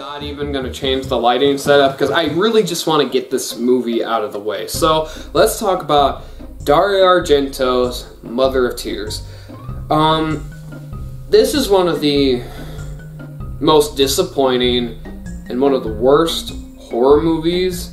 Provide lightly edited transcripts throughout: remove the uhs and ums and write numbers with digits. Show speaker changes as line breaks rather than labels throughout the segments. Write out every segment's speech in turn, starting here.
not even gonna change the lighting setup because I really just want to get this movie out of the way. So let's talk about Dario Argento's Mother of Tears. This is one of the most disappointing and one of the worst horror movies,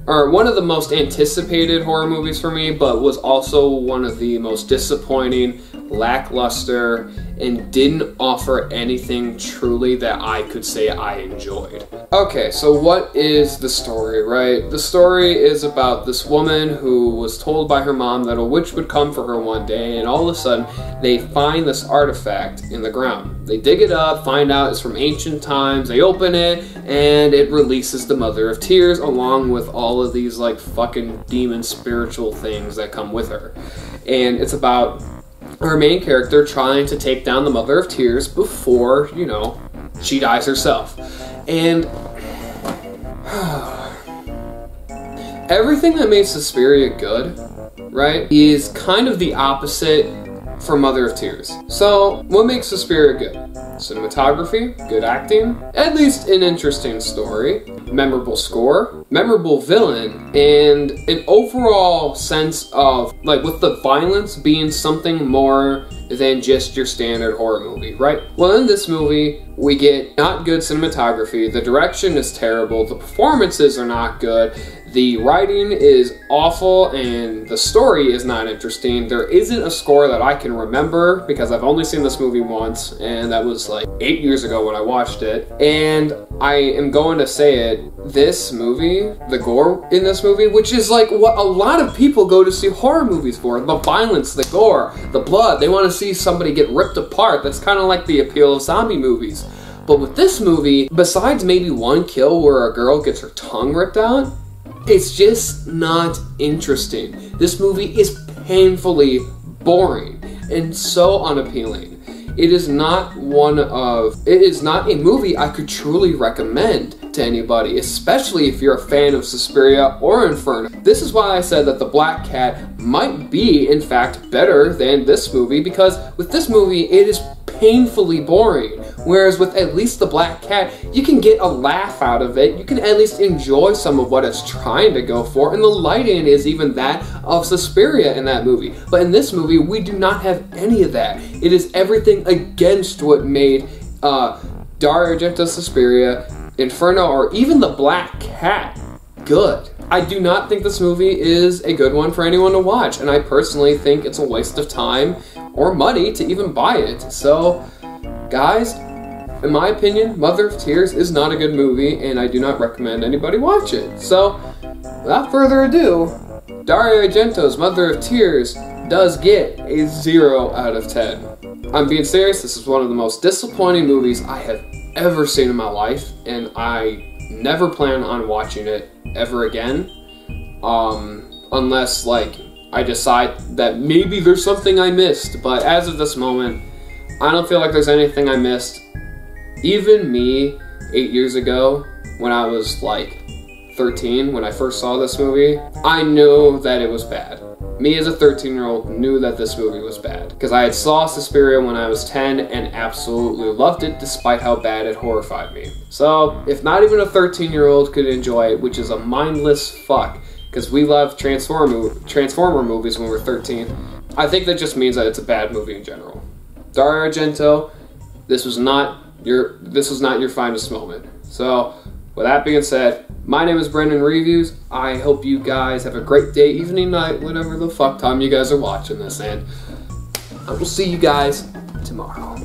or one of the most anticipated horror movies for me, but was also one of the most disappointing, lackluster, and didn't offer anything truly that I could say I enjoyed. Okay, so what is the story, right? The story is about this woman who was told by her mom that a witch would come for her one day, and all of a sudden they find this artifact in the ground. They dig it up, find out it's from ancient times, they open it, and it releases the Mother of Tears along with all of these like fucking demon spiritual things that come with her. And it's about her main character trying to take down the Mother of Tears before, you know, she dies herself. And everything that made Suspiria good, right, is kind of the opposite for Mother of Tears. So, what makes Suspiria good? Cinematography, good acting, at least an interesting story, memorable score, memorable villain, and an overall sense of, like, with the violence being something more than just your standard horror movie, right? Well, in this movie, we get not good cinematography, the direction is terrible, the performances are not good, the writing is awful, and the story is not interesting. There isn't a score that I can remember because I've only seen this movie once, and that was like 8 years ago when I watched it. And I am going to say it, this movie, the gore in this movie, which is like what a lot of people go to see horror movies for, the violence, the gore, the blood, they want to see somebody get ripped apart. That's kind of like the appeal of zombie movies. But with this movie, besides maybe one kill where a girl gets her tongue ripped out, it's just not interesting. This movie is painfully boring and so unappealing. It is not a movie I could truly recommend to anybody, especially if you're a fan of Suspiria or Inferno. This is why I said that The Black Cat might be, in fact, better than this movie, because with this movie, it is painfully boring. Whereas with at least The Black Cat, you can get a laugh out of it, you can at least enjoy some of what it's trying to go for, and the lighting is even that of Suspiria in that movie. But in this movie, we do not have any of that. It is everything against what made Dario Argento's Suspiria, Inferno, or even The Black Cat good. I do not think this movie is a good one for anyone to watch, and I personally think it's a waste of time or money to even buy it. So, guys, in my opinion, Mother of Tears is not a good movie, and I do not recommend anybody watch it. So, without further ado, Dario Argento's Mother of Tears does get a 0 out of 10. I'm being serious, this is one of the most disappointing movies I have ever seen in my life, and I never plan on watching it ever again, unless, like, I decide that maybe there's something I missed. But as of this moment, I don't feel like there's anything I missed. Even me, 8 years ago, when I was like 13, when I first saw this movie, I knew that it was bad. Me as a 13-year-old knew that this movie was bad, because I had saw Suspiria when I was 10 and absolutely loved it despite how bad it horrified me. So, if not even a 13-year-old could enjoy it, which is a mindless fuck, because we love Transformer movies when we're 13, I think that just means that it's a bad movie in general. Dario Argento, this was not your finest moment. So, with that being said, my name is Brendan Reviews. I hope you guys have a great day, evening, night, whatever the fuck time you guys are watching this, and I will see you guys tomorrow.